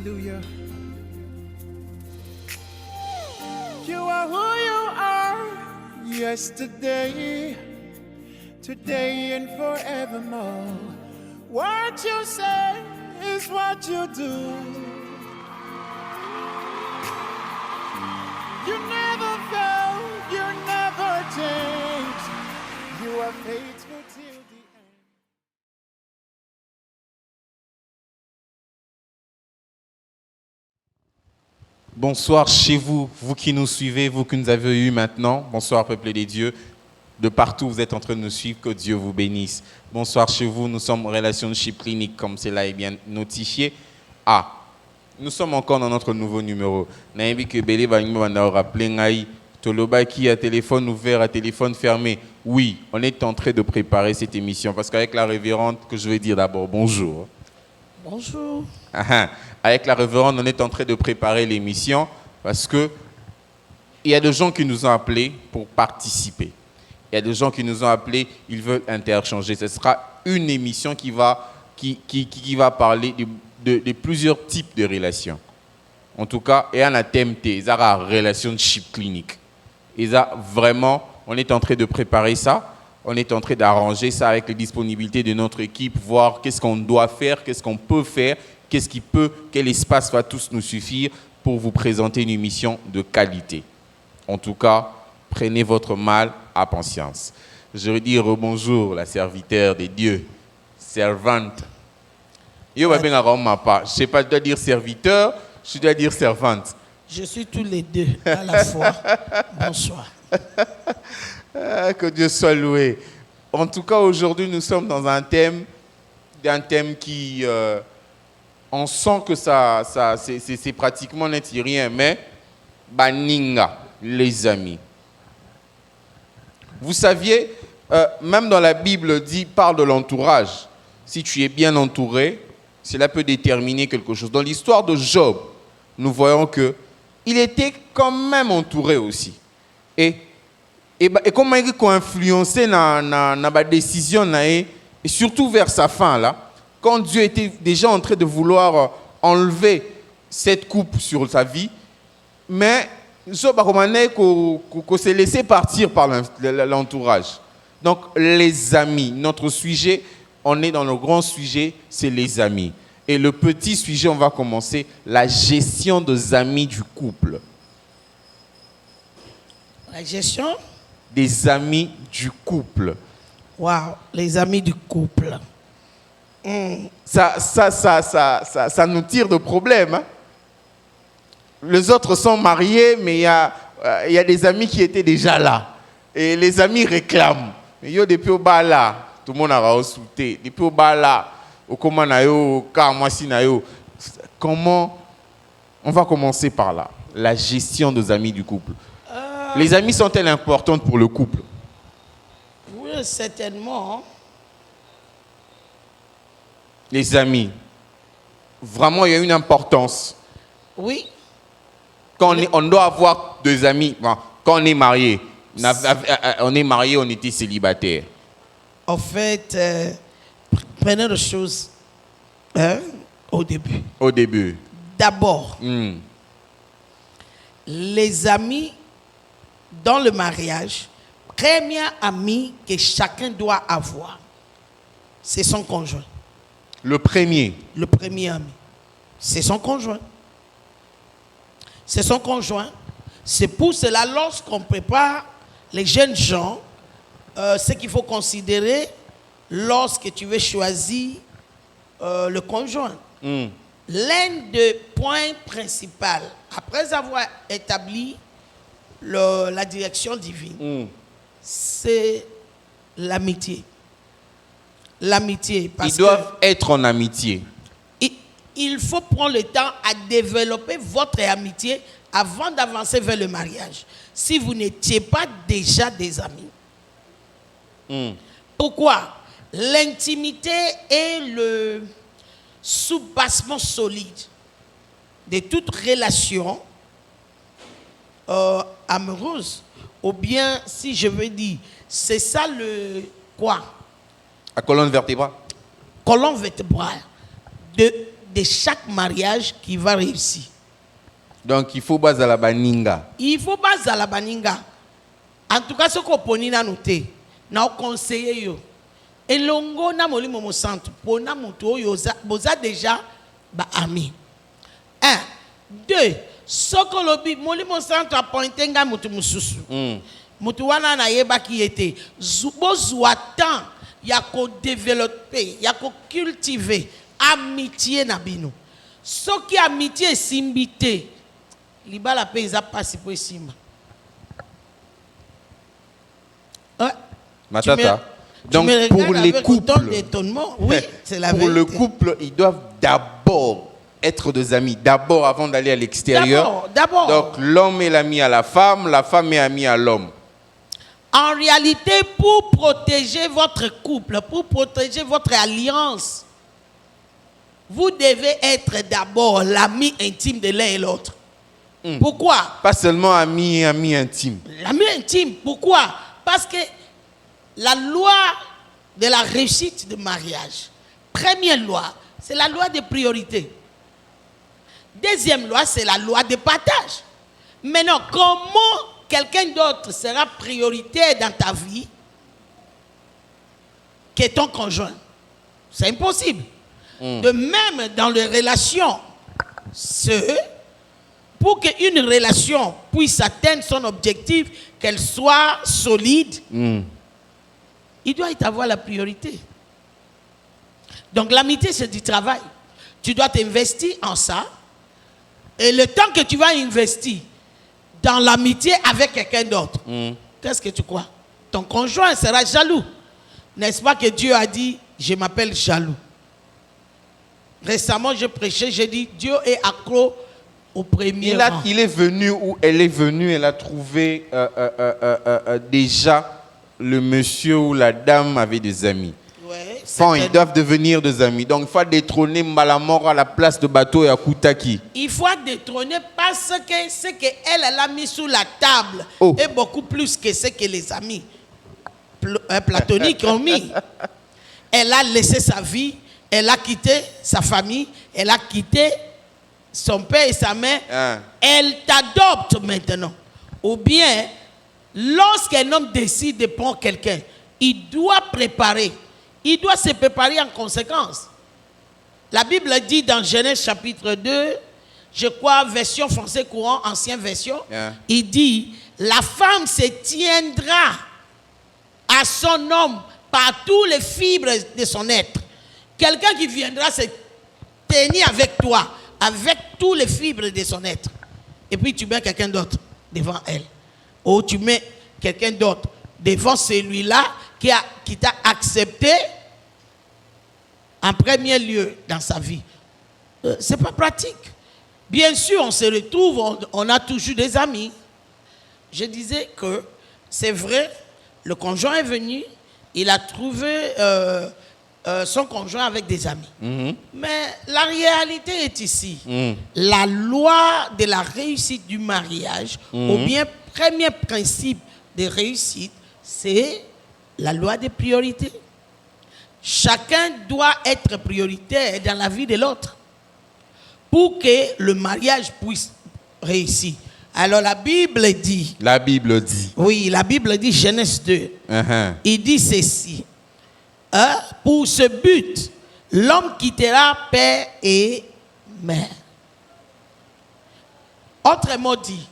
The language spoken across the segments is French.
Hallelujah. You are who you are, yesterday, today, and forevermore. What you say is what you do. You never fail, you never change. You are faithful till the end. Bonsoir chez vous, vous qui nous suivez, vous qui nous avez eu maintenant. Bonsoir peuple des dieux. De partout vous êtes en train de nous suivre, que Dieu vous bénisse. Bonsoir chez vous, nous sommes en Relationship Clinic, comme cela est bien notifié. Ah, nous sommes encore dans notre nouveau numéro. Naïbi que Bélé va nous rappeler Naï, Tolobaki à téléphone ouvert, à téléphone fermé. Oui, on est en train de préparer cette émission parce qu'avec la révérende, que je vais dire d'abord bonjour. Bonjour. Avec la révérende, on est en train de préparer l'émission parce que il y a des gens qui nous ont appelés pour participer. Il y a des gens qui nous ont appelés, ils veulent interchanger. Ce sera une émission qui va parler de plusieurs types de relations. En tout cas, il y a un thème, il y a une relationship clinique. Et ça, vraiment, on est en train de préparer ça. On est en train d'arranger ça avec les disponibilités de notre équipe, voir qu'est-ce qu'on doit faire, qu'est-ce qu'on peut faire, quel espace va tous nous suffire pour vous présenter une émission de qualité. En tout cas, prenez votre mal à patience. Je veux dire bonjour, la serviteur des dieux, servante. Je ne sais pas, je dois dire serviteur, je dois dire servante. Je suis tous les deux à la fois. Bonsoir. Que Dieu soit loué. En tout cas, aujourd'hui, nous sommes dans un thème qui... on sent que c'est pratiquement net rien, mais baninga, les amis. Vous saviez, même dans la Bible, parle de l'entourage. Si tu es bien entouré, cela peut déterminer quelque chose. Dans l'histoire de Job, nous voyons qu'il était quand même entouré aussi. Et comment il a influencé la décision, et surtout vers sa fin, là, quand Dieu était déjà en train de vouloir enlever cette coupe sur sa vie, mais Job a recommandé qu'on se laissait partir par l'entourage. Donc, les amis, notre sujet, on est dans le grand sujet, c'est les amis. Et le petit sujet, on va commencer, la gestion des amis du couple. La gestion des amis du couple. Waouh, les amis du couple. Ça nous tire de problèmes. Hein? Les autres sont mariés, mais il y a des amis qui étaient déjà là. Et les amis réclament. Yo depuis au bas là, tout le monde a sauté. Depuis au bas là, au comment nayo, comment on va commencer par là, la gestion des amis du couple. Les amis sont-elles importantes pour le couple? Oui, certainement. Les amis, vraiment, il y a une importance. Oui. Quand on doit avoir des amis, quand on est marié, on était célibataire. En fait, prenez les choses au début. Au début. D'abord, les amis dans le mariage, premier ami que chacun doit avoir, c'est son conjoint. Le premier ami, c'est son conjoint. C'est son conjoint. C'est pour cela, lorsqu'on prépare les jeunes gens, ce qu'il faut considérer lorsque tu veux choisir le conjoint. L'un des points principaux, après avoir établi la direction divine, c'est l'amitié. L'amitié. Ils doivent être en amitié. Il faut prendre le temps à développer votre amitié avant d'avancer vers le mariage. Si vous n'étiez pas déjà des amis. Pourquoi? L'intimité est le soubassement solide de toute relation amoureuse. Ou bien, si je veux dire, c'est ça le quoi? La colonne vertébrale. Colonne vertébrale de chaque mariage qui va réussir. Donc il faut baser la baninga. Il faut pas la baninga. En tout cas, ce qu'on peut noter, na conseiller yo. Et longo na molimo mo centre, pona muto yo boza déjà ba ami. 1, 2. Soko lobi molimo centre a pointé nga mutu mususu. Mutu wana na yeba ki ete. Zubo zuatan ya ko développer, ya ko cultiver amitié na bino. Soki amitié simbité. Libala pesa pasi po sima. Matata. Donc pour les couples, oui, c'est la pour vérité. le couple, ils doivent d'abord être des amis, d'abord avant d'aller à l'extérieur. D'abord. Donc l'homme est l'ami à la femme est ami à l'homme. En réalité, pour protéger votre couple, pour protéger votre alliance, vous devez être d'abord l'ami intime de l'un et l'autre. Pourquoi? Pas seulement ami intime. L'ami intime, pourquoi? Parce que la loi de la réussite du mariage, première loi, c'est la loi de priorité. Deuxième loi, c'est la loi de partage. Maintenant, comment quelqu'un d'autre sera prioritaire dans ta vie que ton conjoint? C'est impossible. De même, dans les relations, pour qu'une relation puisse atteindre son objectif, qu'elle soit solide, il doit y avoir la priorité. Donc l'amitié, c'est du travail. Tu dois t'investir en ça. Et le temps que tu vas investir dans l'amitié avec quelqu'un d'autre, qu'est-ce que tu crois? Ton conjoint sera jaloux. N'est-ce pas que Dieu a dit, je m'appelle jaloux? Récemment, j'ai prêché, j'ai dit, Dieu est accro au premier rang. Il est venu ou elle est venue, elle a trouvé déjà le monsieur ou la dame avait des amis. Ouais, Bon, ils doivent devenir des amis. Donc il faut détrôner Malamor à la place de Bateau et à Koutaki. Il faut détrôner parce que ce qu'elle a mis sur la table est beaucoup plus que ce que les amis platoniques ont mis. Elle a laissé sa vie, elle a quitté sa famille, elle a quitté son père et sa mère. Elle t'adopte maintenant. Ou bien, lorsqu'un homme décide de prendre quelqu'un, il doit se préparer en conséquence. La Bible dit dans Genèse chapitre 2, je crois version français courant, ancienne version, il dit, la femme se tiendra à son homme par tous les fibres de son être. Quelqu'un qui viendra se tenir avec toi, avec tous les fibres de son être. Et puis tu mets quelqu'un d'autre devant elle. Ou tu mets quelqu'un d'autre devant celui-là qui t'a accepté en premier lieu dans sa vie. C'est pas pratique. Bien sûr, on se retrouve, on a toujours des amis. Je disais que c'est vrai, le conjoint est venu, il a trouvé son conjoint avec des amis. Mais la réalité est ici. La loi de la réussite du mariage, ou bien premier principe de réussite, c'est la loi des priorités. Chacun doit être prioritaire dans la vie de l'autre pour que le mariage puisse réussir. Alors la Bible dit. La Bible dit. Oui, la Bible dit, Genèse 2. Il dit ceci. Pour ce but, l'homme quittera père et mère. Autrement dit,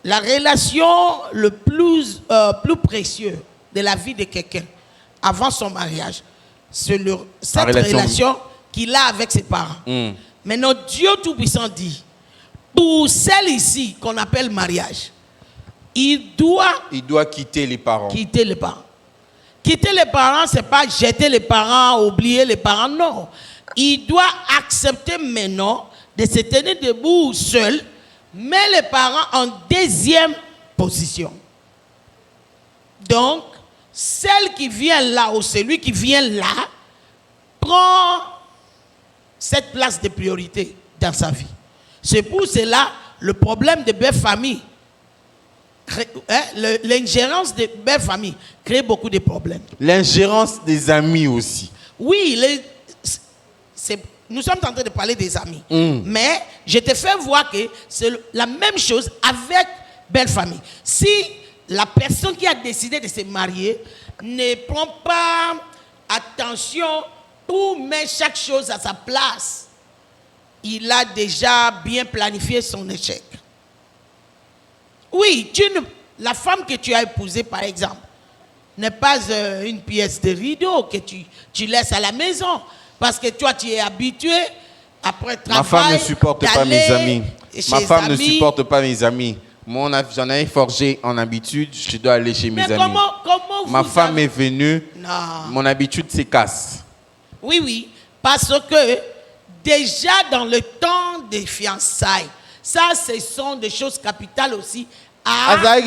la relation le plus précieuse de la vie de quelqu'un avant son mariage, c'est cette relation qu'il a avec ses parents. Maintenant, Dieu Tout-Puissant dit, pour celle ici qu'on appelle mariage, il doit quitter les parents. Quitter les parents. Quitter les parents, ce n'est pas jeter les parents, oublier les parents, non. Il doit accepter maintenant de se tenir debout seul, mais les parents en deuxième position. Donc, celle qui vient là ou celui qui vient là prend cette place de priorité dans sa vie. C'est pour cela le problème de belle famille, l'ingérence de belle famille crée beaucoup de problèmes. L'ingérence des amis aussi. Oui, nous sommes en train de parler des amis. Mais je te fais voir que c'est la même chose avec belle famille. Si la personne qui a décidé de se marier ne prend pas attention pour mettre chaque chose à sa place, il a déjà bien planifié son échec. Oui, la femme que tu as épousée, par exemple, n'est pas une pièce de rideau que tu laisses à la maison. Parce que toi, tu es habitué, après travail, ma femme ne supporte pas mes amis. Ma femme ne supporte pas mes amis. J'en ai forgé en habitude, je dois aller chez mes amis. Comment ma femme est venue, mon habitude se casse. Oui, parce que déjà dans le temps des fiançailles, ça, ce sont des choses capitales aussi. Non,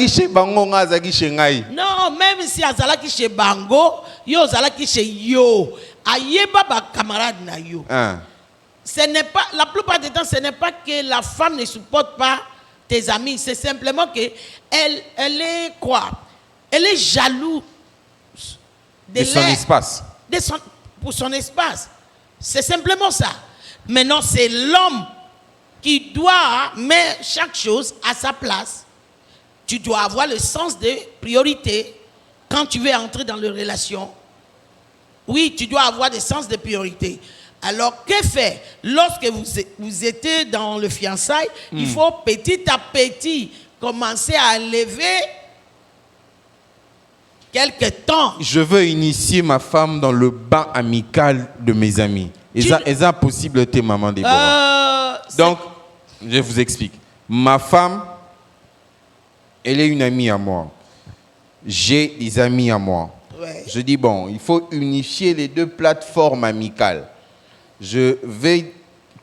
même si azalaki chez Bango, yo azalaki chez yo, ayeba ba camarade na yo. Ce n'est pas, la plupart du temps, ce n'est pas que la femme ne supporte pas tes amis, c'est simplement que elle est quoi? Elle est jalouse de son espace. Pour son espace. C'est simplement ça. Maintenant, c'est l'homme qui doit mettre chaque chose à sa place. Tu dois avoir le sens des priorités quand tu veux entrer dans les relations. Oui, tu dois avoir des sens de priorité. Alors, que faire? Lorsque vous étiez dans le fiançailles, il faut petit à petit commencer à enlever quelques temps. Je veux initier ma femme dans le bain amical de mes amis. Est-ce possible, maman Déborah? Donc, je vous explique. Ma femme, elle est une amie à moi. J'ai des amis à moi. Ouais. Je dis, bon, il faut unifier les deux plateformes amicales. Je veux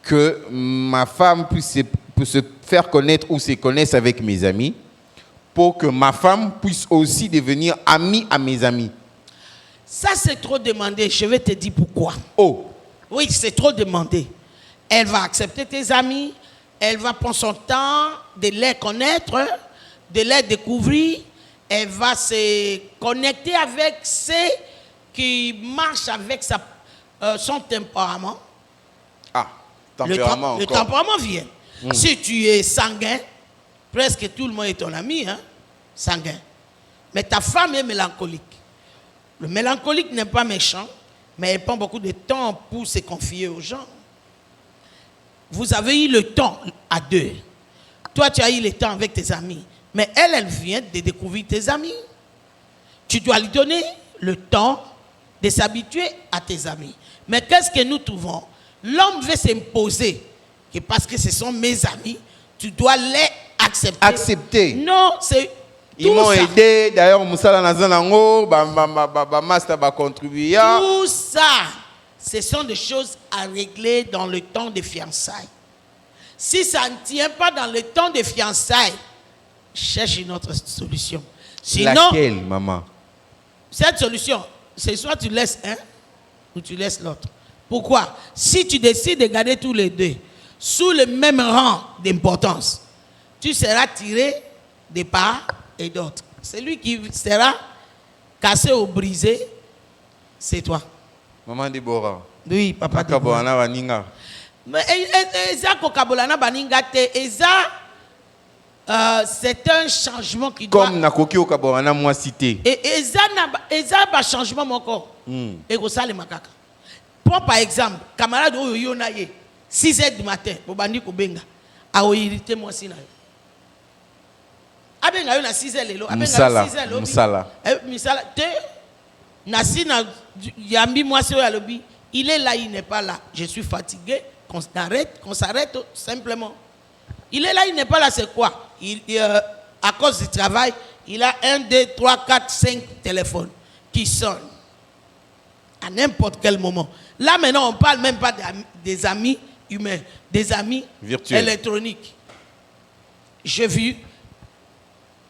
que ma femme puisse se faire connaître ou se connaisse avec mes amis pour que ma femme puisse aussi devenir amie à mes amis. Ça, c'est trop demandé. Je vais te dire pourquoi. Oh. Oui, c'est trop demandé. Elle va accepter tes amis. Elle va prendre son temps de les connaître, de les découvrir. Elle va se connecter avec ceux qui marchent avec son tempérament. Ah, tempérament le tempérament vient. Si tu es sanguin, presque tout le monde est ton ami, hein, sanguin. Mais ta femme est mélancolique. Le mélancolique n'est pas méchant, mais elle prend beaucoup de temps pour se confier aux gens. Vous avez eu le temps à deux. Toi, tu as eu le temps avec tes amis. Mais elle vient de découvrir tes amis. Tu dois lui donner le temps de s'habituer à tes amis. Mais qu'est-ce que nous trouvons? L'homme veut s'imposer que parce que ce sont mes amis, tu dois les accepter. Accepter. Non, c'est ils m'ont aidé. D'ailleurs, Moussala Nazanango, Master va contribuer. Tout ça, ce sont des choses à régler dans le temps de fiançailles. Si ça ne tient pas dans le temps de fiançailles, cherche une autre solution. Sinon, laquelle, maman? Cette solution, c'est soit tu laisses un ou tu laisses l'autre. Pourquoi? Si tu décides de garder tous les deux sous le même rang d'importance, tu seras tiré de part et d'autre. Celui qui sera cassé ou brisé, c'est toi. Maman Déborah. Oui, papa Déborah. Mais c'est un changement qui doit... Comme Nakoki Okaborana moi cité. Et ça va changement mon corps. Et ça le makaka. Prends par exemple, camarade Oyo Naye, 6h du matin, Bobandi Kobenga, a irrité moi si na. Abenga yo na 6h lelo, abenga 6h lobi. Misala te nasi na yambi moi si ya lobi, il est là, il n'est pas là. Je suis fatigué, qu'on s'arrête simplement. Il est là, il n'est pas là, c'est quoi? À cause du travail, il a 1, 2, 3, 4, 5 téléphones qui sonnent à n'importe quel moment. Là, maintenant, on ne parle même pas des amis humains, des amis virtuels, électroniques. J'ai vu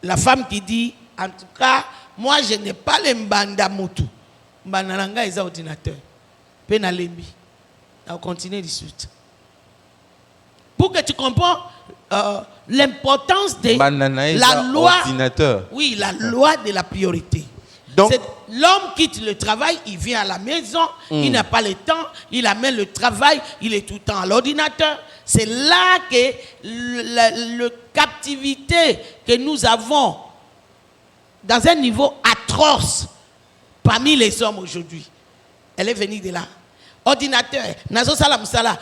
la femme qui dit, en tout cas, moi, je n'ai pas les mbanda mutu. Mbanda nanga est ordinateur. Penalembi. On continue de suite. Pour que tu comprends l'importance de la loi. Ordinateur. Oui, la loi de la priorité. Donc, l'homme quitte le travail, il vient à la maison, il n'a pas le temps, il amène le travail, il est tout le temps à l'ordinateur. C'est là que la captivité que nous avons dans un niveau atroce parmi les hommes aujourd'hui, elle est venue de là. Ordinateur, nazo salam sala,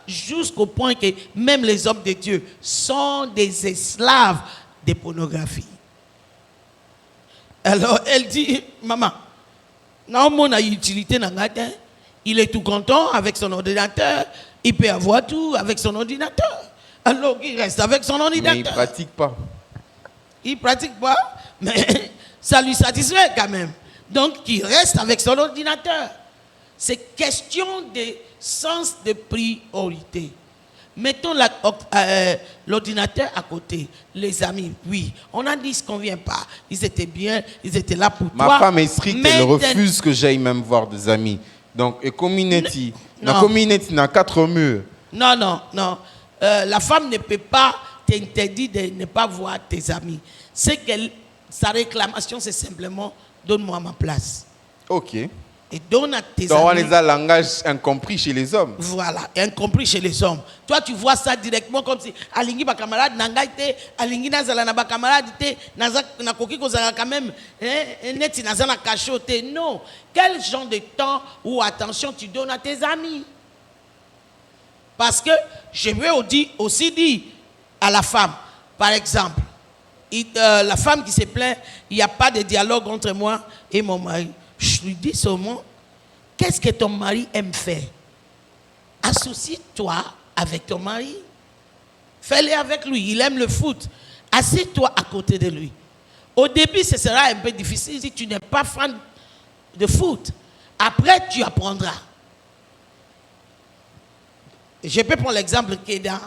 jusqu'au point que même les hommes de Dieu sont des esclaves de pornographie. Alors elle dit, maman, non, a utilité dans il est tout content avec son ordinateur, il peut avoir tout avec son ordinateur. Alors il reste avec son ordinateur. Mais il ne pratique pas. Il ne pratique pas, mais ça lui satisfait quand même. Donc il reste avec son ordinateur. C'est question de sens de priorité. Mettons l'ordinateur à côté. Les amis, oui, on a dit ce qu'on ne vient pas. Ils étaient bien, ils étaient là pour toi. Ma femme est stricte, elle refuse que j'aille même voir des amis. Donc, et community, la community n'a 4 murs. Non. La femme ne peut pas t'interdire de ne pas voir tes amis. Sa réclamation, c'est simplement donne-moi ma place. Ok. Et donne à tes donc, amis. on les a langage incompris chez les hommes. Voilà, incompris chez les hommes. Toi, tu vois ça directement comme si alingi ba camarade nangaite, alingi nazala na ba camarade te, na koki kozala quand même, neti nazala cachote. Non. Quel genre de temps ou attention tu donnes à tes amis? Parce que je veux aussi dire à la femme, par exemple, la femme qui se plaint, il n'y a pas de dialogue entre moi et mon mari. Je lui dis seulement, qu'est-ce que ton mari aime faire? Associe-toi avec ton mari. Fais-le avec lui. Il aime le foot. Assieds-toi à côté de lui. Au début, ce sera un peu difficile si tu n'es pas fan de foot. Après, tu apprendras. Je peux prendre l'exemple qui est dans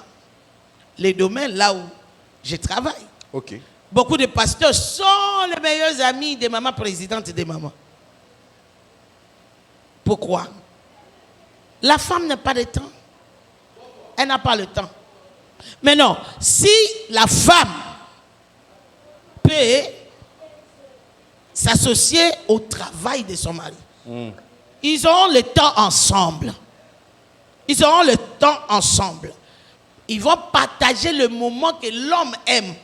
les domaines là où je travaille. Ok. Beaucoup de pasteurs sont les meilleurs amis des mamans présidentes et des mamans. Pourquoi? La femme n'a pas de temps. Elle n'a pas le temps. Mais non, si la femme peut s'associer au travail de son mari, ils auront le temps ensemble. Ils auront le temps ensemble. Ils vont partager le moment que l'homme aime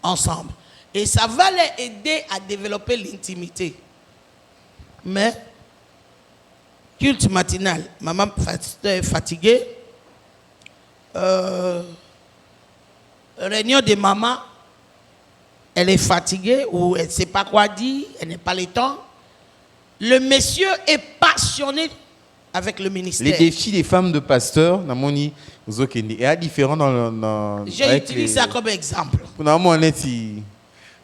ensemble. Et ça va les aider à développer l'intimité. Mais culte matinal, maman est fatiguée. Réunion de maman, elle est fatiguée ou elle ne sait pas quoi dire, elle n'a pas le temps. Le monsieur est passionné avec le ministère. Les défis des femmes de pasteurs, il y a différent dans j'ai utilisé ça comme exemple.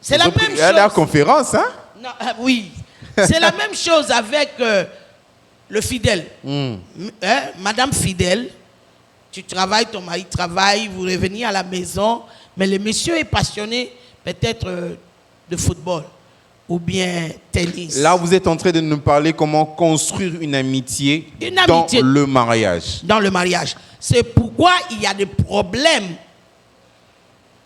C'est la même chose. Il y a la conférence, hein? Non, oui. C'est la même chose avec le fidèle. Madame fidèle, tu travailles, ton mari travaille, vous revenez à la maison, mais le monsieur est passionné peut-être de football ou bien tennis. Là, vous êtes en train de nous parler comment construire une amitié dans le mariage. Dans le mariage. C'est pourquoi il y a des problèmes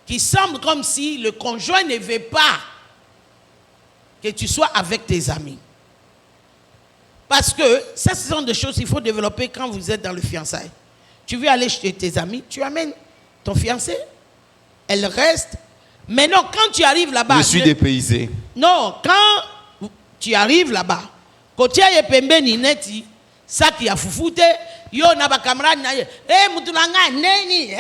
qui semblent comme si le conjoint ne veut pas que tu sois avec tes amis. Parce que ça, ce sont des choses qu'il faut développer quand vous êtes dans le fiançailles. Tu veux aller chez tes amis, tu amènes ton fiancé, elle reste. Mais non, quand tu arrives là-bas... Je suis dépaysé. Non, quand tu arrives là-bas, quand tu as pembe ni neti, ça qui a foufouté, yo na ba camarade na ye, mutunanga neni,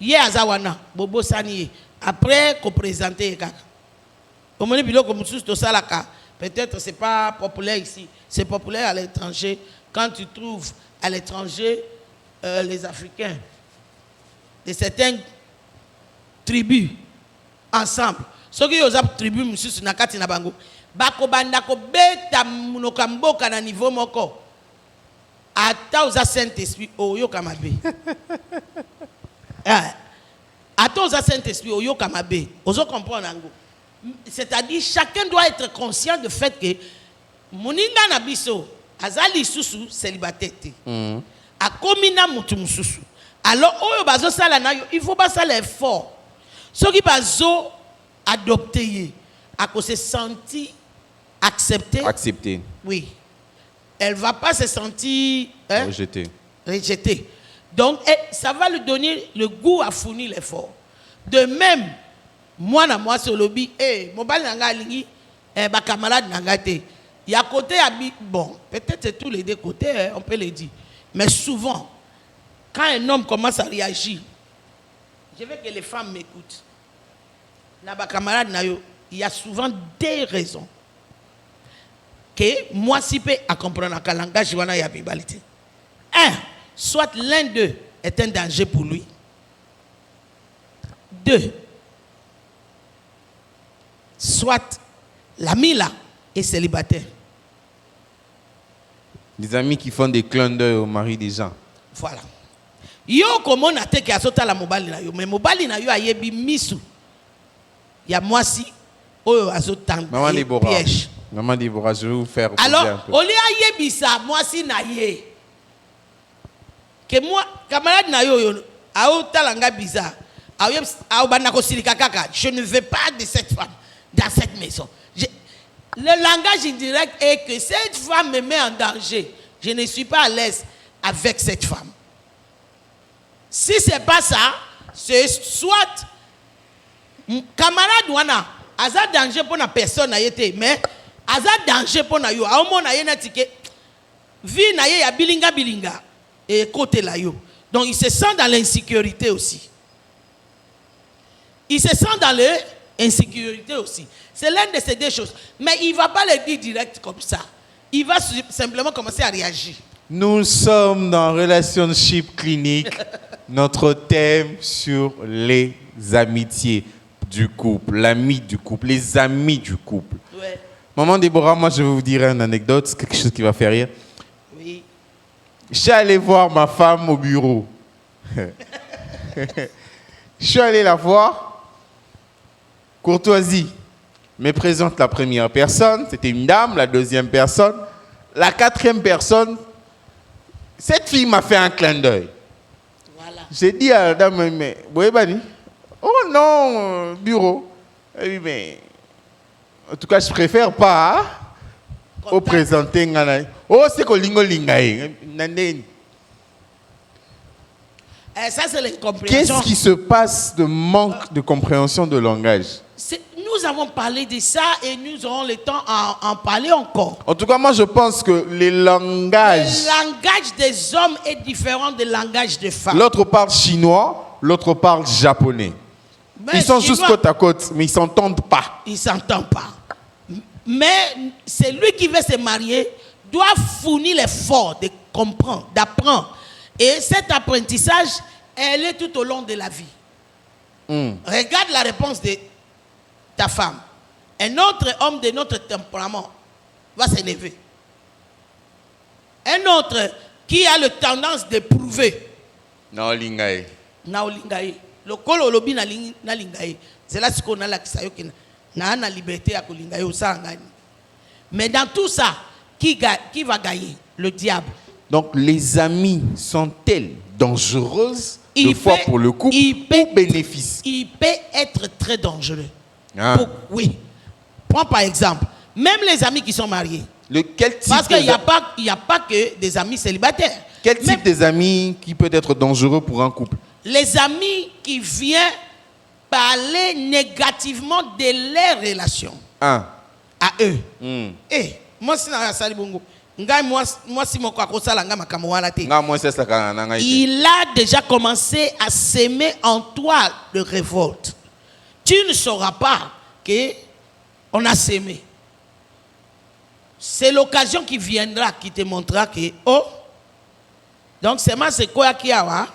ye azawana, bobo sani. Après qu'on présente kaka. Comme on est bilo comme sous to salaka, peut-être c'est pas populaire ici, c'est populaire à l'étranger. Quand tu trouves à l'étranger les Africains de certaines tribus ensemble. Ceux qui ont des tribus, monsieur, na kati na bango, bako banda ko beta munokamboka na niveau moko. Ata oza Saint-Esprit oyo kamabe. Ata oza Saint-Esprit oyo kamabe. Ozo comprendre ngo. C'est-à-dire chacun doit être conscient du fait que moninga na biso azali susu célibataire. A komina mutu mususu. Alors oyo bazo sala na yo, il faut pas ça l'effort. Ceux qui bazo adopter à cause se sentir acceptée. Accepter. Oui. Elle ne va pas se sentir Rejeter. rejetée. Donc, ça va lui donner le goût à fournir l'effort. De même, moi, sur le lobby, mon bal n'a pas camarade n'a te. Il y a côté, bon, peut-être c'est tous les deux côtés, on peut le dire. Mais souvent, quand un homme commence à réagir, je veux que les femmes m'écoutent. Camarade, il y a souvent des raisons que moi, si je peux comprendre le langage, il y a bibalité. Un, soit l'un d'eux est un danger pour lui. Deux, soit l'ami là est célibataire. Des amis qui font des clins d'œil au mari des gens. Voilà. Yo comme on a été qui a sauté la mobile na yo, mais mobile na yo a yebi misu. Il y a moi si oh a sauté Maman Déborah. Piège. Maman Déborah, je vais vous faire Alors, un peu. au lieu a yebi ça, moi si na ye. Que moi camarade na yo a au talanga bizarre. Je ne veux pas de cette femme dans cette maison. Le langage indirect est que cette femme me met en danger. Je ne suis pas à l'aise avec cette femme. Si ce n'est pas ça, c'est soit camarade wana, aza danger pour la personne mais aza danger pour na yo. A au na yena tike vie na ye ya bilinga et côté la yo. Donc il se sent dans l'insécurité aussi. Il se sent dans l'insécurité aussi. C'est l'une de ces deux choses. Mais il ne va pas le dire direct comme ça. Il va simplement commencer à réagir. Nous sommes dans Relationship Clinique, notre thème sur les amitiés du couple, l'ami du couple, les amis du couple. Ouais. Maman Déborah, moi je vais vous dire une anecdote, c'est quelque chose qui va faire rire. Oui. Je suis allé voir ma femme au bureau. Je suis allé la voir. Courtoisie. Me présente la première personne, c'était une dame, la deuxième personne. La quatrième personne, cette fille m'a fait un clin d'œil. Voilà. J'ai dit à la dame, mais, oh non, bureau. Elle dit, mais, en tout cas, je préfère pas. Au présenter, oh, c'est que lingo lingaï. Ça, c'est l'incompréhension. Qu'est-ce qui se passe de manque de compréhension de langage? Nous avons parlé de ça et nous aurons le temps à en parler encore. En tout cas, moi, je pense que les langages... Le langage des hommes est différent du langage des femmes. L'autre parle chinois, l'autre parle japonais. Mais ils sont juste côte à côte, mais ils ne s'entendent pas. Ils ne s'entendent pas. Mais celui qui veut se marier doit fournir l'effort de comprendre, d'apprendre. Et cet apprentissage, elle est tout au long de la vie. Regarde la réponse de ta femme. Un autre homme de notre tempérament va s'élever. Un autre qui a la tendance de prouver. Non, lingaï. Non, lingaï. Le col au lobby na lingaï. C'est là ce qu'on a la na liberté à lingaï au sangani. Mais dans tout ça, qui va gagner? Le diable. Donc les amis sont-elles dangereuses de fois pour le couple ou bénéfice? Il peut être très dangereux. Ah. Oui. Prends par exemple, même les amis qui sont mariés. Quel type parce qu'il n'y a pas que des amis célibataires. Quel type des amis qui peut être dangereux pour un couple? Les amis qui viennent parler négativement de leurs relations. À eux. Moi, si je bongo. Il a déjà commencé à s'aimer en toi de révolte. Tu ne sauras pas qu'on a s'aimé. C'est l'occasion qui viendra qui te montrera que, oh, donc c'est quoi qui a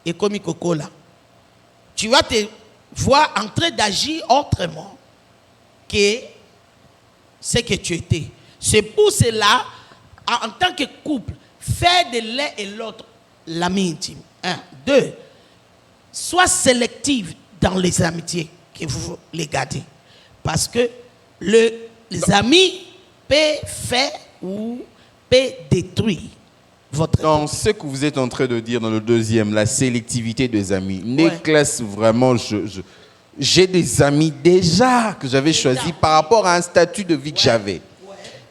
et comme Coca-Cola. Tu vas te voir en train d'agir autrement que ce que tu étais. C'est pour cela, en tant que couple, faire de l'un et l'autre l'ami intime. 1. 2. Sois sélective dans les amitiés que vous les gardez. Parce que les amis peuvent faire ou peuvent détruire votre... Dans ce que vous êtes en train de dire dans le deuxième, la sélectivité des amis, Néclasse, vraiment, j'ai des amis déjà que j'avais choisis par rapport à un statut de vie que j'avais.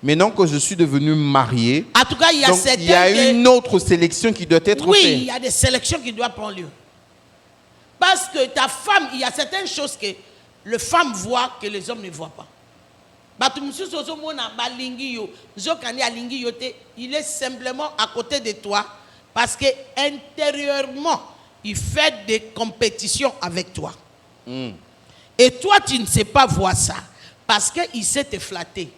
Maintenant que je suis devenu marié, En tout cas, il y a donc, certains il y a une autre sélection qui doit être Oui, faite. il y a des sélections qui doivent prendre lieu. Parce que ta femme, il y a certaines choses que les femmes voient que les hommes ne voient pas. Il est simplement à côté de toi parce que intérieurement, il fait des compétitions avec toi. Et toi, tu ne sais pas voir ça parce qu'il sait te flatter.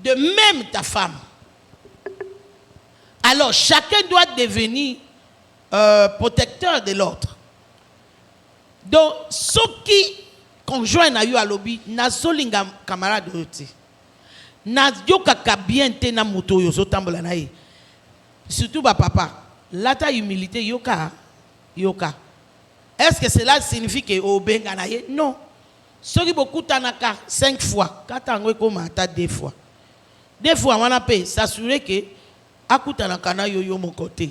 De même ta femme. Alors, chacun doit devenir protecteur de l'autre. Donc, ce qui conjoint na yo alobi, na zolinga camarade yote. Na yoka bien te na moto yo zotambola na ye. Surtout ba papa, lata humilité yoka. Est-ce que cela signifie que obenga na ye? Non. Ce qui beaucoup tanaka 5 fois, katango comme ata 2 fois. 2 fois on a payé s'assurer que akutanaka na yo mon côté.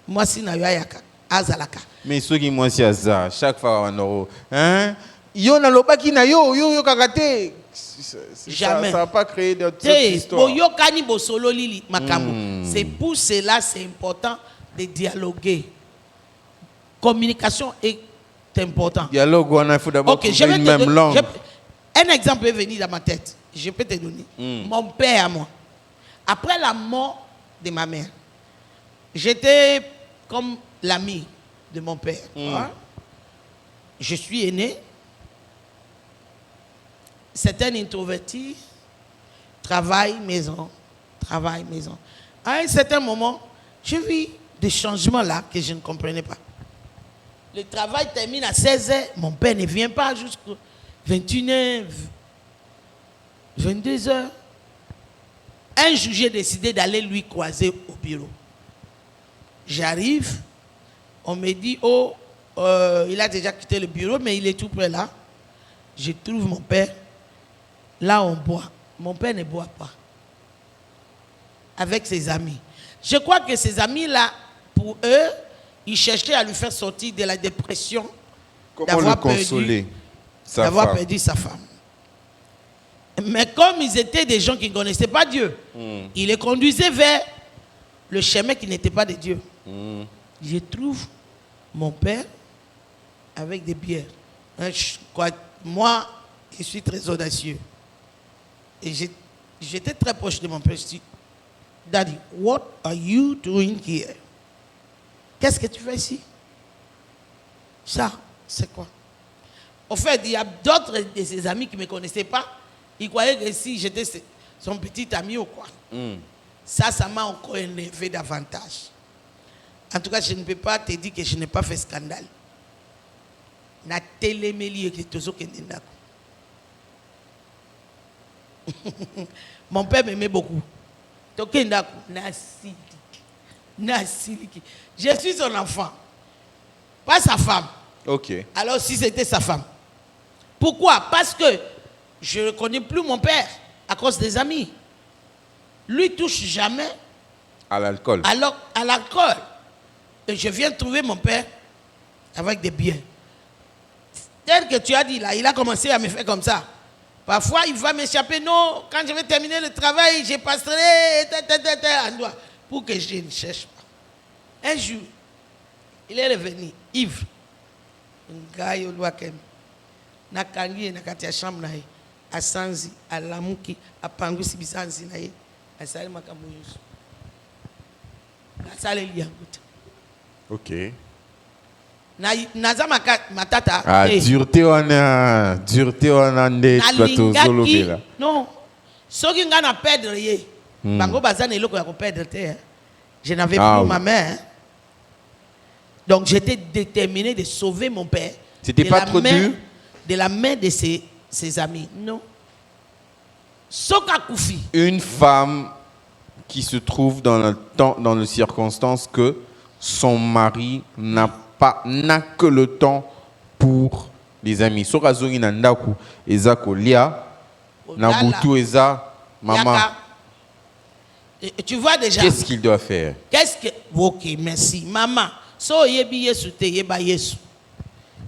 Moi si na yo ayaka azalaka. Mais ceux qui moi c'est ça, chaque fois on euro, hein? Yo na lobaki na yo kakate. Jamais. Ça va pas créer d'autres histoires. C'est pour cela c'est important de dialoguer. Communication est important. Dialogue, il faut d'abord trouver une même langue. Un exemple est venu dans ma tête. Je peux te donner. Mon père à moi. Après la mort de ma mère, j'étais comme l'ami de mon père. Hein? Je suis aîné. C'est un introverti. Travail, maison. Travail, maison. À un certain moment, j'ai vu des changements là que je ne comprenais pas. Le travail termine à 16h. Mon père ne vient pas jusqu'à 21h, 22h. Un jour, j'ai décidé d'aller lui croiser au bureau. J'arrive. On me dit, oh, il a déjà quitté le bureau, mais il est tout près là. Je trouve mon père. Là, on boit. Mon père ne boit pas. Avec ses amis. Je crois que ces amis-là, pour eux, ils cherchaient à lui faire sortir de la dépression. Comment le consoler? D'avoir perdu sa femme. Mais comme ils étaient des gens qui ne connaissaient pas Dieu, ils les conduisaient vers le chemin qui n'était pas de Dieu. Je trouve mon père avec des bières. Moi, je suis très audacieux. Et j'étais très proche de mon père. Je dis, Daddy, what are you doing here? Qu'est-ce que tu fais ici? Ça, c'est quoi? En fait, il y a d'autres de ses amis qui ne me connaissaient pas. Ils croyaient que si j'étais son petit ami ou quoi. Ça m'a encore énervé davantage. En tout cas, je ne peux pas te dire que je n'ai pas fait scandale. Na télémélie que tozo kendendako. Mon père m'aimait beaucoup. Tokendako nasiliki. Je suis son enfant, pas sa femme. Ok. Alors si c'était sa femme. Pourquoi? Parce que je ne connais plus mon père à cause des amis. Lui touche jamais à l'alcool. Alors à l'alcool. Et je viens trouver mon père avec des biens. Tel que tu as dit là, il a commencé à me faire comme ça. Parfois, il va m'échapper. Non, quand je vais terminer le travail, je passerai pour que je ne cherche pas. Un jour, il est revenu, ivre. Un gars, il doit quand même. Nakangi, nakatia chambre, à Sanzi, à Lamuki, à Pangu, Sibisanzi, à Salé Makamouyus. À Salé Liangout. Ok. Naza matata. Ah, dureté on a nde là. Non. Ce qui ngana perdre ye. Bango bazane eloko ya ko perdre te. Je n'avais plus ma mère. Donc j'étais déterminé de sauver mon père. C'était pas trop dur de la main de ses amis. Non. Soka Koufi. Une femme qui se trouve dans les circonstances que son mari n'a que le temps pour les amis. Soka zongi na ndaku eza kolia na butu eza maman. Et tu vois déjà. Qu'est-ce qu'il doit faire? Ok, merci. Maman, so yebi Yesu te yeba Yesu.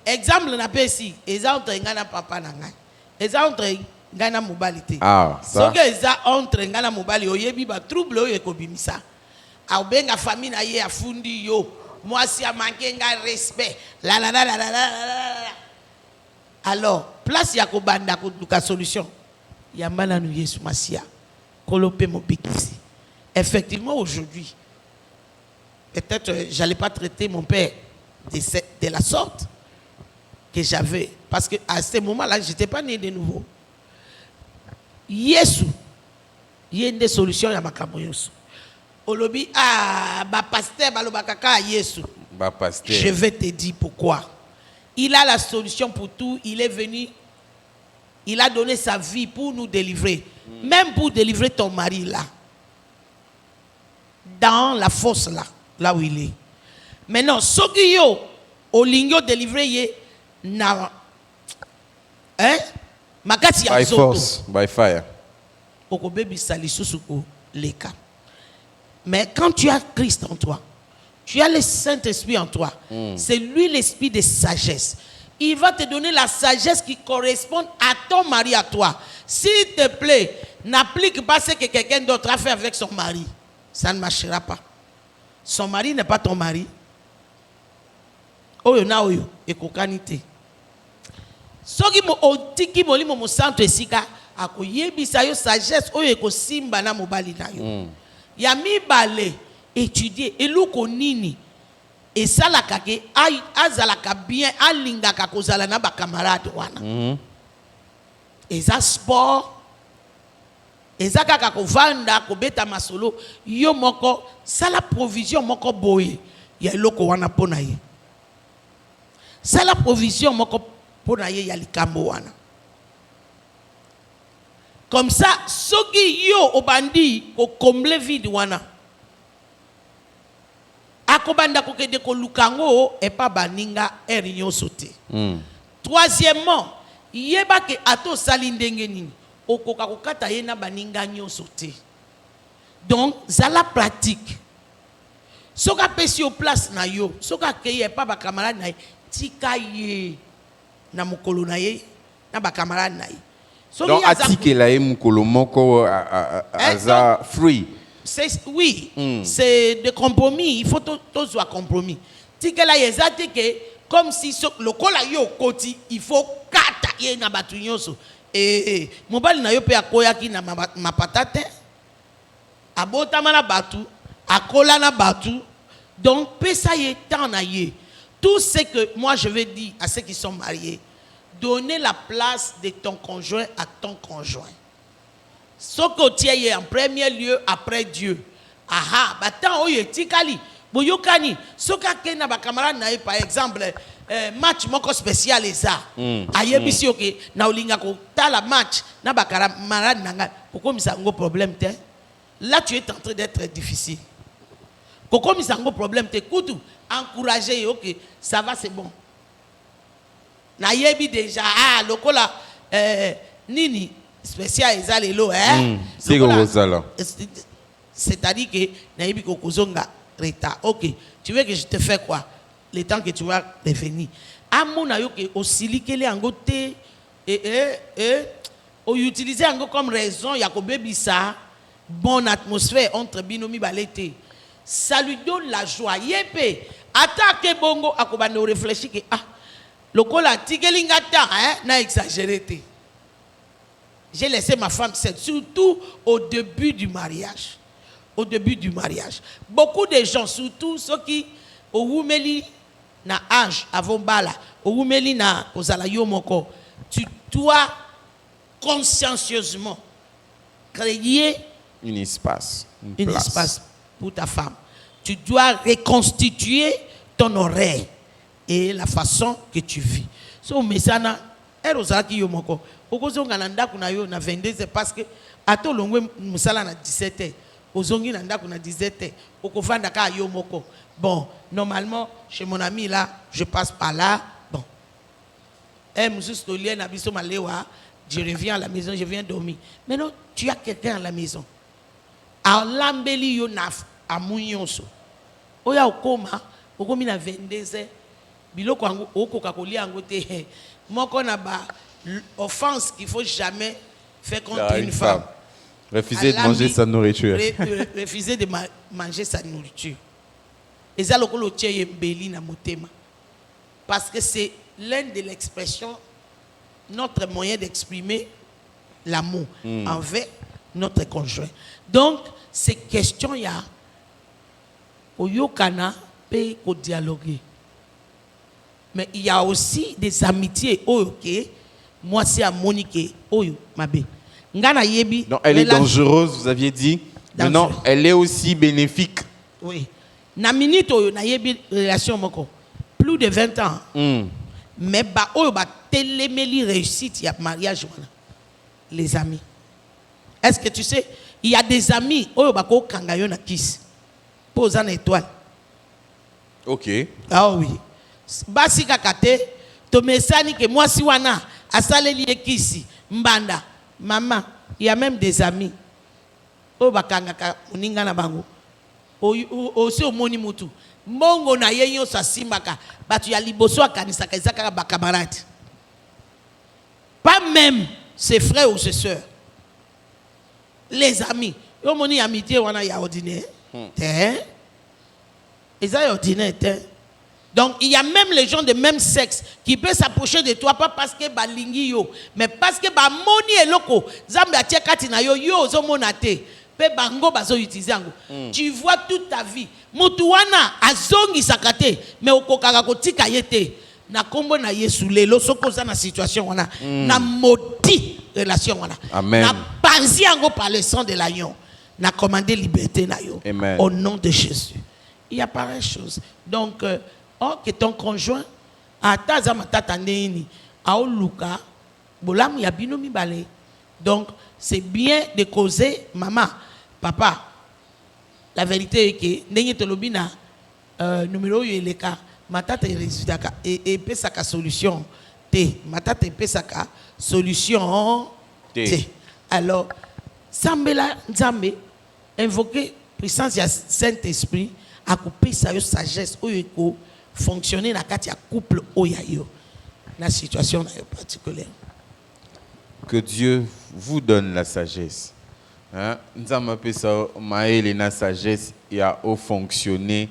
Exemple na pesi, eza entre ngana papa na ngai. Eza entre ngana mobilité. Ah, ça. Soki eza entre ngana mobali oyebi ba trouble oyo ekobimisa. Abenga famille na ye afundi yo. Mwasi a manqué nga respect. La la la la la la la. Alors, place ya kobanda ko solution. Yambana nu Yesu Masia. Kolope mobikisi. Effectivement aujourd'hui, peut-être j'allais pas traiter mon père de la sorte que j'avais. Parce qu'à ce moment-là, je n'étais pas né de nouveau. Yesu, il y a une solution à ma camoyos. Olobi, pasteur, Yesu. Pasteur. Je vais te dire pourquoi. Il a la solution pour tout. Il est venu. Il a donné sa vie pour nous délivrer. Même pour délivrer ton mari là. Dans la fosse là où il est. Maintenant, ce qui est au ligno délivré, na hein? Makati ya By zoto. force, by fire. Okobebi sali susuko leka. Mais quand tu as Christ en toi, tu as le Saint-Esprit en toi. C'est lui l'esprit de sagesse. Il va te donner la sagesse qui correspond à ton mari, à toi. S'il te plaît, n'applique pas ce que quelqu'un d'autre a fait avec son mari. Ça ne marchera pas. Son mari n'est pas ton mari. Oyo na oyo ekokanite. Soki mo otiki molimo mo santo esika akoyebisa yo sagesse oyo ekosimba na mobali na yo. Ya mibale étudier eluko nini esalaka ke azalaka bien alingaka kozala na ba camarade wana. Eza sport. Eza kaka kovanda kobeta masolo yo moko sala provision moko boye ya eloko wana pona ye. Sala provision moko pona ye ya likambo wana. Comme ça, soki yo obandi ko comble vide wana. Akobanda ko kede ko lukango e pa baninga erinyo sote. Troisièmement, yeba ke ato sali ndenge nini. Okoka kokata ye na baninga nyonso te. Donc zala pratique. Soka pesi au place na yo, soka keye pa ba camarade na ye, tika ye na mukolo na ye, na ba camarade na ye. Donc atike la ye mukolo moko aza free. Oui, c'est de compromis, il faut tous soit compromis. Tika la ye zate ke comme si le kola yo koti, il faut kata ye na batu nyonso. Mobali na yo pe akoyaki na mapata te abotama na batu akola na batu donc pesa ye temps na ye. Tout ce que moi je vais dire à ceux qui sont mariés, donner la place de ton conjoint à ton conjoint. Ce que tu es en premier lieu après Dieu. Aha, batan oye tikali boyokani soka kena ba camarade na ye par exemple match moko spécial eza ayebisi oke na olinga ko tala match na ba camarade nanga pourquoi misango problème te. Là tu es en train d'être difficile. Pourquoi misango problème te kutu encourager OK ça va c'est bon. Na yebi déjà lokola nini spécial eza lelo c'est Rosala. C'est-à-dire que na yebi ko kozonga retard. OK, tu veux que je te fais quoi? Le temps que tu vas revenir. Amona yo ke osilikele ango te o utiliser ango comme raison ya ko bebisa bonne atmosphère entre binomi balete. Ça lui donne la joie. Yepé attaque bongo akobande réfléchir que lokola tikelinga ta na exagéré te. J'ai laissé ma femme seule, surtout au début du mariage. Au début du mariage. Beaucoup de gens, surtout ceux qui au wumeli na âge avant bala, au wumeli na kozala yo moko, tu dois consciencieusement créer un espace, un espace pour ta femme. Tu dois reconstituer ton oreille et la façon que tu vis. So mesana erozaki yo moko, okozonga na ndaku na yo na 22h parce que ato longwe musala na 17h. Ozongi na ndaku na 17h. Okofanda ka yo moko. Bon, normalement, chez mon ami là, je passe par là. Bon. Je reviens à la maison, je viens dormir. Maintenant, tu as quelqu'un à la maison. A lambeli yo naf a munyonso. Oya okoma, okomi na 22h. biloko yango okoka kolia yango te moko na ba offense qu'il faut jamais faire contre une femme. Refuser de manger sa nourriture. Refuser de manger sa nourriture. Et ça, le tient mbeli na motema. Parce que c'est l'un de l'expression, notre moyen d'exprimer l'amour envers notre conjoint. Donc, ces questions, il y a au yokana pe au dialoguer. Mais il y a aussi des amitiés. Ok, moi c'est à Monique. Oyo, mabe. Non, elle est dangereuse, vous aviez dit. Mais non, elle est aussi bénéfique. Oui. Na minute oyo na yebi relation moko. Plus de 20 ans. Mais ba oyo ba téléméli réussite ya mariage wana. Les amis. Est-ce que tu sais, il y a des amis oyo ba ko kanga yo na kiss. Pose en étoile. OK. Ah oui. Basi kakate to mesani que moi si wana asaleli ekisi mbanda. Maman, il y a même des amis. O bakanga uninga na bango. Aussi au moni mutu. Mongo na yeyo sa simbaka. Batu ya liboso akanisa kazaka ba camarade. Pas même ses frères ou ses sœurs. Les amis. Yo moni amitié wana ya ordinaire. Ils ont ordinaire. Donc, il y a même les gens de même sexe qui peuvent s'approcher de toi, pas parce que balingi yo, mais parce que ba moni et loko, zambe atie katina yo yo zo monate, pe bango bazo utiliser ngo. Tu vois toute ta vie, mutu wana azongi sakate, mais okokaka kotika yete. Na kombo na Yesu lelo soko za na situation wana, na maudit relation wana. Amen. Na panzi ngo par le sang de l'agneau, na commandé liberté na yo. Amen. Au nom de Jésus. Il y a pareille chose. Donc que ton conjoint ataza matata neni aoluka bolamu ya bino mibale. Donc c'est bien de causer maman papa. La vérité est que ndenge tolobina numéro yeleka matata résultat et pesaka solution te matata pesaka solution te. Alors sambela nzambe invoquer puissance du Saint-Esprit à couper sa sagesse oyeko fonctionner dans le couple oyayo la situation particulière. Que Dieu vous donne la sagesse. Nous avons appelé ça la sagesse et à fonctionner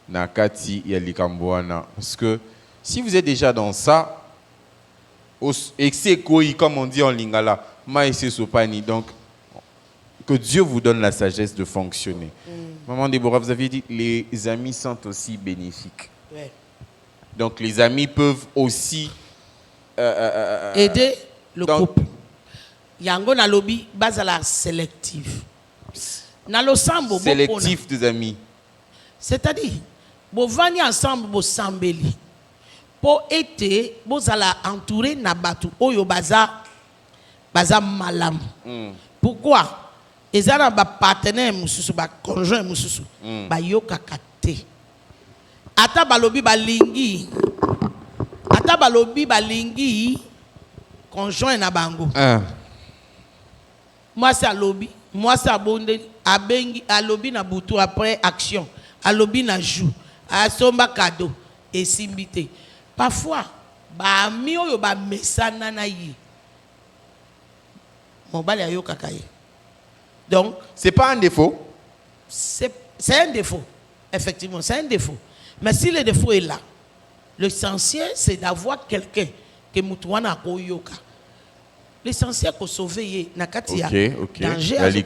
dans kati ya likamboana. Parce que si vous êtes déjà dans ça, et c'est quoi comme on dit en lingala, maïsé sopani. Donc que Dieu vous donne la sagesse de fonctionner. Maman Déborah, vous aviez dit les amis sont aussi bénéfiques. Ouais. Donc les amis peuvent aussi aider le couple. Yango na lobby bazala sélectif. Na lo sambo sélectif des amis. C'est-à-dire bo vani ensemble bo sambeli. Po été bozala entouré na batu oyo baza malam. Pourquoi? Ezana ba partenaire mususu ba conjoint mususu ba yoka kate. Ata balobi balingi conjoint na bango. Moi c'est alobi, moi c'est abonde abengi alobi na butu après action, alobi na jou, asomba cadeau et simbité. Parfois ba ami oyo ba mesana na yi. Mobali ayoka kaye. Donc c'est pas un défaut. C'est un défaut. Effectivement, c'est un défaut. Mais si le défaut est là, l'essentiel c'est d'avoir quelqu'un que mutuana koyoka. L'essentiel c'est sauver nakati danger.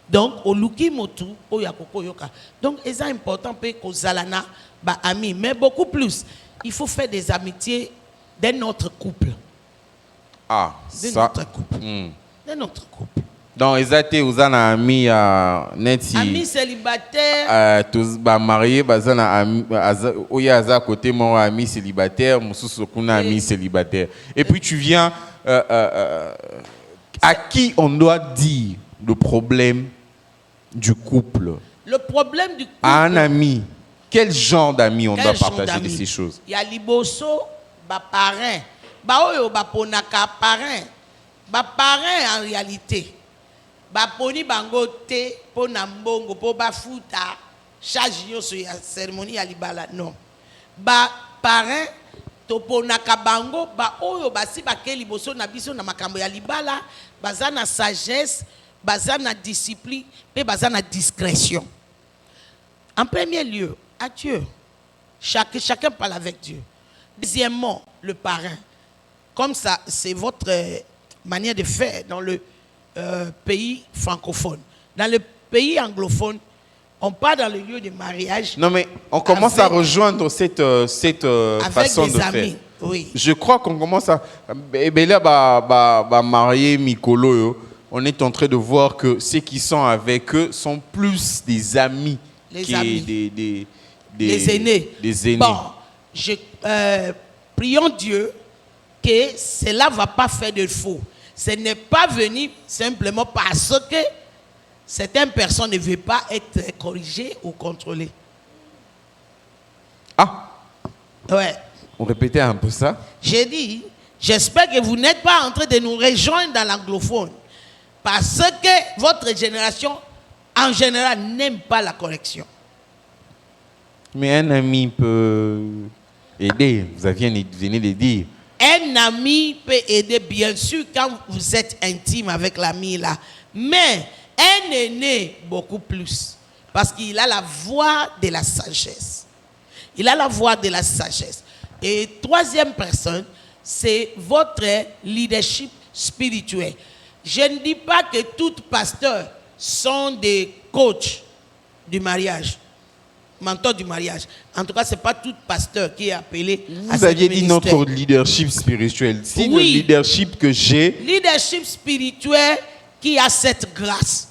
Donc au luki motu oya koyoka. Donc c'est important que kozalana ba ami, mais beaucoup plus. Il faut faire des amitiés dans notre couple. Ah, notre couple. Dans notre couple. Donc ils étaient aux amis neti amis célibataires tous ba mariés bazana ami oya za côté mon ami célibataire mususu kuna ami célibataire et puis tu viens à qui on doit dire le problème du couple. Le problème du couple. À un ami. Quel genre d'amis on doit partager de ces choses? Il y a liboso ba parrain ba oyo ba ponaka parrain ba parrain en réalité. Ba poni bango te po na mbongo po ba futa charge yo so ya cérémonie ya libala non. ba parrain toponaka bango ba oyo basi bakeli liboso na biso na makambo ya libala baza na sagesse baza na discipline pe baza na discrétion. En premier lieu, à Dieu. Chacun parle avec Dieu. Deuxièmement, le parrain. Comme ça, c'est votre manière de faire dans le pays francophone. Dans le pays anglophone, on part dans le lieu de mariage. Non, mais on commence à rejoindre cette façon de amis, faire. Oui. Je crois qu'on commence à... Ben là, marier Mikolo, on est en train de voir que ceux qui sont avec eux sont plus des amis. Les amis. Des aînés. Des aînés. Bon, prions Dieu que cela ne va pas faire de faux. Ce n'est pas venu simplement parce que certaines personnes ne veulent pas être corrigées ou contrôlées. Ah, ouais. On répétait un peu ça. J'ai dit, j'espère que vous n'êtes pas en train de nous rejoindre dans l'anglophone. Parce que votre génération, en général, n'aime pas la correction. Mais un ami peut aider, vous venez de dire. Un ami peut aider, bien sûr, quand vous êtes intime avec l'ami là. Mais un aîné, beaucoup plus. Parce qu'il a la voix de la sagesse. Il a la voix de la sagesse. Et troisième personne, c'est votre leadership spirituel. Je ne dis pas que tous les pasteurs sont des coachs du mariage, mentors du mariage. En tout cas, ce n'est pas tout pasteur qui est appelé à Vous ce aviez dit ministère. notre leadership spirituel. Si Oui. le leadership que j'ai... Leadership spirituel qui a cette grâce.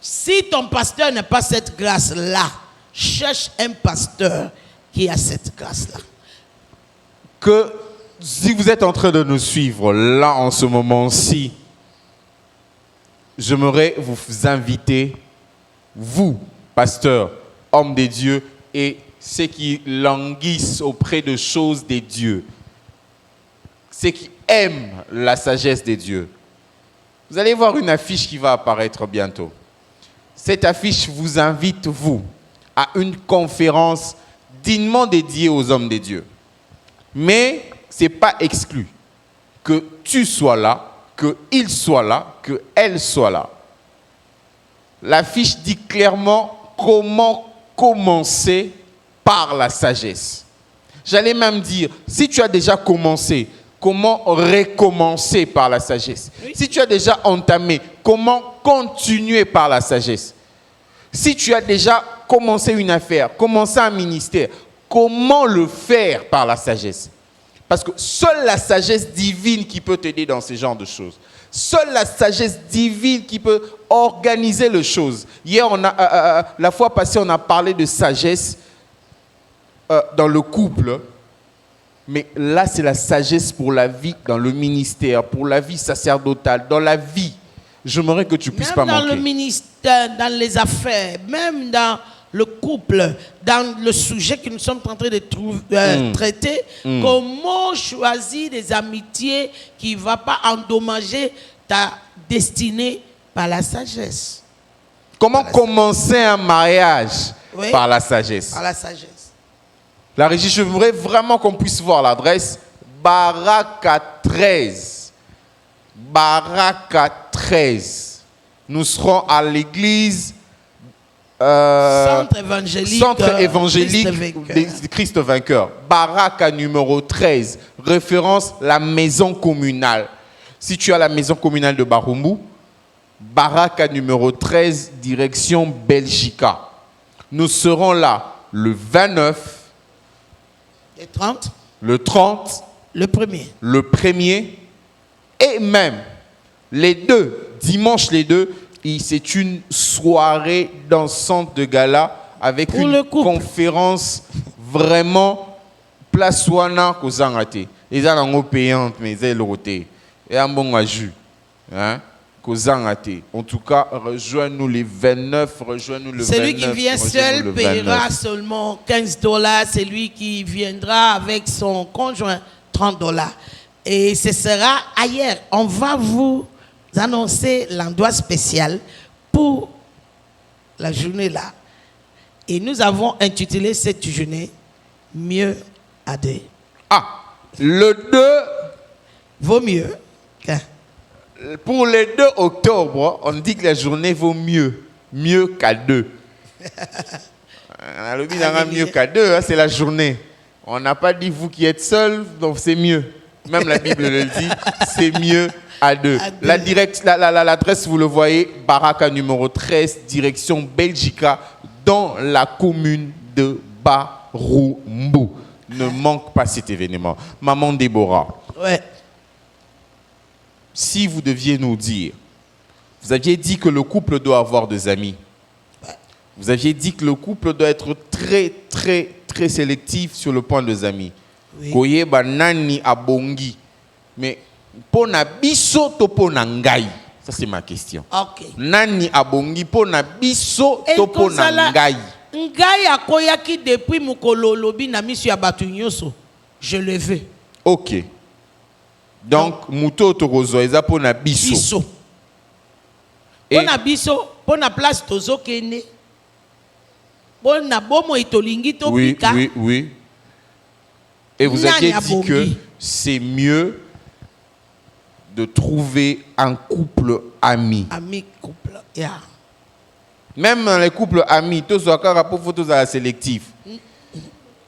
Si ton pasteur n'a pas cette grâce-là, cherche un pasteur qui a cette grâce-là. Que si vous êtes en train de nous suivre là en ce moment-ci, j'aimerais vous inviter, vous, pasteurs, hommes de Dieu, et ceux qui languissent auprès de choses de Dieu, ceux qui aiment la sagesse de Dieu. Vous allez voir une affiche qui va apparaître bientôt. Cette affiche vous invite, vous, à une conférence dignement dédiée aux hommes de Dieu. Mais ce n'est pas exclu que tu sois là, qu'il soit là, qu'elle soit là. L'affiche dit clairement comment commencer par la sagesse. J'allais même dire, si tu as déjà commencé, comment recommencer par la sagesse. Oui. Si tu as déjà entamé, comment continuer par la sagesse. Si tu as déjà commencé une affaire, commencé un ministère, comment le faire par la sagesse? Parce que seule la sagesse divine qui peut t'aider dans ce genre de choses. Seule la sagesse divine qui peut organiser les choses. Hier, la fois passée, on a parlé de sagesse dans le couple. Mais là, c'est la sagesse pour la vie dans le ministère, pour la vie sacerdotale, dans la vie. J'aimerais que tu puisses pas manquer. Même dans le ministère, dans les affaires, même dans le couple, dans le sujet que nous sommes en train de traiter, comment choisir des amitiés qui ne vont pas endommager ta destinée par la sagesse. Comment commencer un mariage par la sagesse. Par la sagesse. La régie, je voudrais vraiment qu'on puisse voir l'adresse. Baraka 13. Baraka 13. Nous serons à l'église Centre évangélique de Christ vainqueur. Baraka numéro 13. Référence la maison communale. Si tu as la maison communale de Barumbu, Baraka numéro 13, direction Belgica. Nous serons là le 29. Le 30. Le 30. Le 1er. Le 1er. Et même les deux, dimanche les deux, c'est une soirée dansante de gala avec pour une conférence vraiment place wana kozangate. Les gens payantes mais ils roté. Et un bon aju. Hein? Kozangate. En tout cas, rejoins-nous les 29, rejoins-nous le 29. Celui qui vient seul paiera seulement $15. Celui qui viendra avec son conjoint, $30. Et ce sera ailleurs. On va vous annoncer l'endroit spécial pour la journée là. Et nous avons intitulé cette journée mieux à 2. Ah, le 2, Vaut mieux qu'un. pour le 2 octobre, on dit que la journée vaut mieux qu'à 2. Mieux qu'à 2, hein, c'est la journée. On n'a pas dit vous qui êtes seul, donc c'est mieux. Même la Bible le dit, c'est mieux à 2. À deux. L'adresse, vous le voyez, Baraka numéro 13, direction Belgica, dans la commune de Baroumbu. Ne manque pas cet événement. Maman Déborah, Ouais. si vous deviez nous dire, vous aviez dit que le couple doit avoir des amis. Vous aviez dit que le couple doit être très, très, très sélectif sur le point des amis. Oui. Koyeba nani abongi. Mais pona biso to pona ngai. Ça c'est ma question. Ok. Nani abongi pona biso to pona ngai. Ngai akoyaki depuis mukolo lobi na misu ya batu nyonso. Je le veux. Ok. Donc muto tokozo eza pona biso. Biso. Et Pona biso, pona place tozo kene. Pona bomo itolingi to oui, pika. oui, oui. Et vous Nani aviez dit abongi. que c'est mieux de trouver un couple ami. Ami couple. Yeah. Même dans les couples amis, tous sont pour photos à sélectif.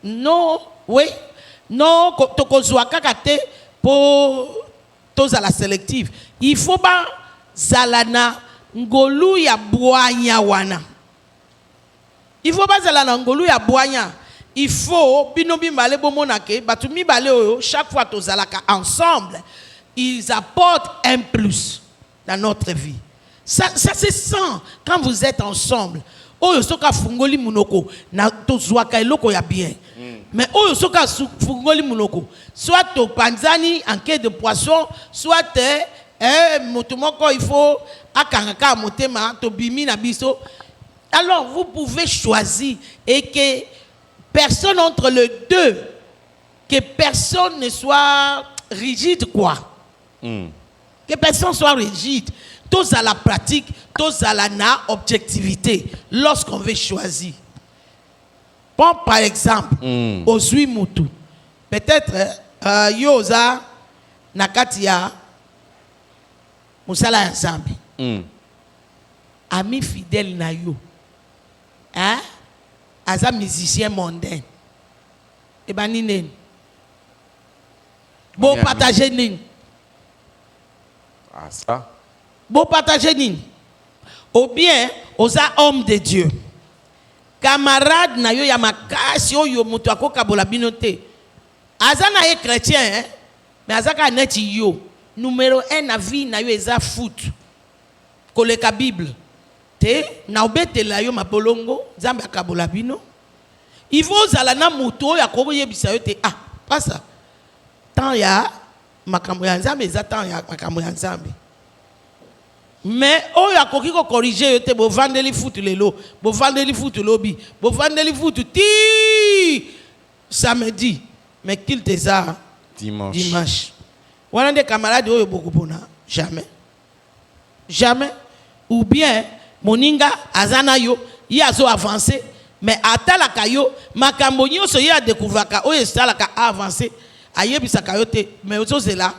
Non, oui. Non, tokozwa kaka te pour tous à la sélective. Il faut pas zalana ngolu ya boanya wana. Il faut pas zalana ngolu ya boanya. Il faut bino bimbale bomonake batu mibale oyo chaque fois tozalaka ensemble, ils apportent un plus dans notre vie. Ça se sent quand vous êtes ensemble. Oyo soka fungoli munoko na tozwaka eloko ya bien. Mais oyo soka fungoli munoko, soit to panzani en quai de poisson, soit motomoko il faut akangaka motema to bimi na biso. Alors vous pouvez choisir et que personne entre les deux, que personne ne soit rigide quoi. Que personne soit rigide. Tous à la pratique, tous à la objectivité lorsqu'on veut choisir. Bon, par exemple, Ozui Moutou. Peut-être, Yoza Nakatia Moussala Nzambi. Ami fidèle na yo. Hein? Aza musicien mondain. Et ben ninen. Bon partager nin. Ah ça. Bon partager nin. Ou bien, osa homme de Dieu. Camarade na yo ya makasi oyo mutu akoka bola binote. Aza na ye chrétien hein. Mais aza ka neti yo. Numéro 1 na vie na yo eza foot. Koleka Bible. Te na obete la yo mabolongo Nzambe akabola bino. Il faut zala na mutu oyo akoko yebisa yo te ah pas ça. Tant ya makambo ya Nzambe eza tant ya makambo ya Nzambe. Mais oyo akoki ko corriger yo te bo vandeli foot lelo, bo vandeli foot lobi, bo vandeli foot ti samedi. Mais qu'il te ça dimanche. Wana de camarades oyo bokopona jamais. Jamais. Ou bien moninga azana yo yazo avancer mais atalaka yo makambo nyonso ya découvraka oyo salaka avancer ayebisaka yo te mais ozozela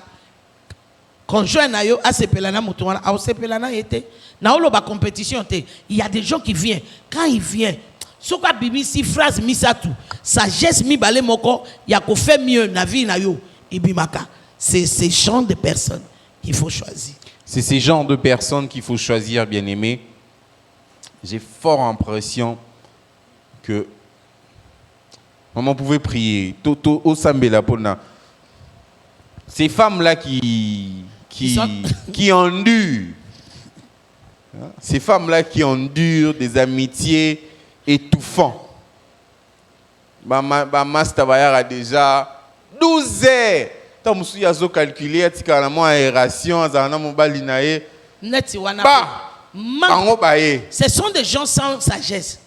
conjoint na yo asepela na mutu wana asepela na yete na oloba compétition te. Il y a des gens qui viennent quand il vient soka bimisi phrase misatu sagesse mi balé moko ya ko fait mieux na vie na yo ibimaka. C'est ces genre de personnes qu'il faut choisir. C'est ces genres de personnes qu'il faut choisir, bien-aimés. J'ai fort l'impression que maman pouvait prier. Toto Osambela Pona. Ces femmes-là qui endurent. Ces femmes-là qui endurent des amitiés étouffantes. Maman Stavayar a déjà 12 heures. Tant que je suis calculé, je suis en aération, ce sont des gens sans sagesse.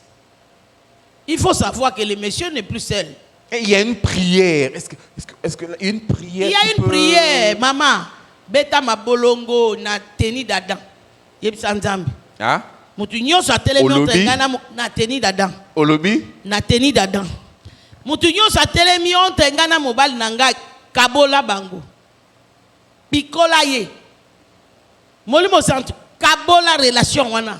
Il faut savoir que le monsieur n'est plus seul. Et il y a une prière. Est-ce que une prière? Il y a une prière, maman. Beta ma bolongo na teni dadan. Yebisa Nzambi. Ah? Mutu nyonso atele notre ngana na teni dadan. Olobi? Na teni dadan. Mutu nyonso atelemi onte nga na mobali na nga kabola bango. Pikola ye. Molimo santu kabola relation wana.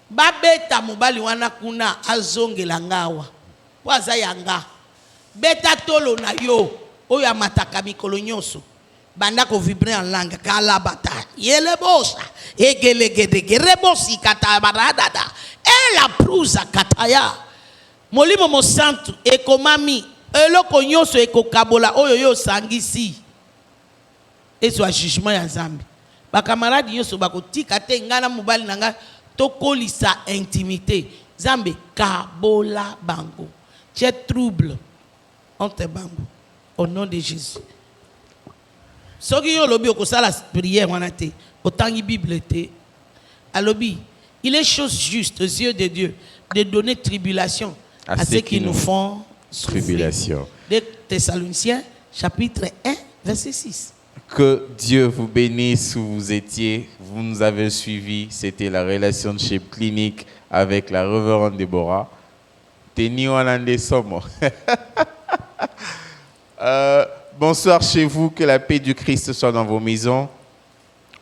Babeta mobali wana kuna azongela ngawa. Po aza yanga. Beta tolo na yo. Oyo amataka mikolo nyonso. Banda ko vibrer en langue. Kalabata. Yelebosa. Egelegedege. Rebosi katabaradada. Ela prusa kataya. Molimo mo santu. Ekomami. Eloko nyonso ekokabola. Oyo yo sangisi. Eso a jugement ya Nzambe. Ba camarade nyonso bakotika te ngana mobali nanga. Tokolisa intimité. Nzambe kabola bango. Tu trouble entre bango. Au nom de Jésus. Soki yo lobi okosala prière wana te. Otangi Bible te. Alobi, il est chose juste aux yeux de Dieu de donner tribulation à ceux qui nous font tribulation. De Thessaloniciens chapitre 1 verset 6. Que Dieu vous bénisse où vous étiez. Vous nous avez suivis. C'était la relationship clinique avec la révérende Déborah. Teni Wanande Somo. Bonsoir chez vous. Que la paix du Christ soit dans vos maisons.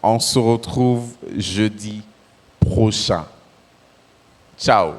On se retrouve jeudi prochain. Ciao.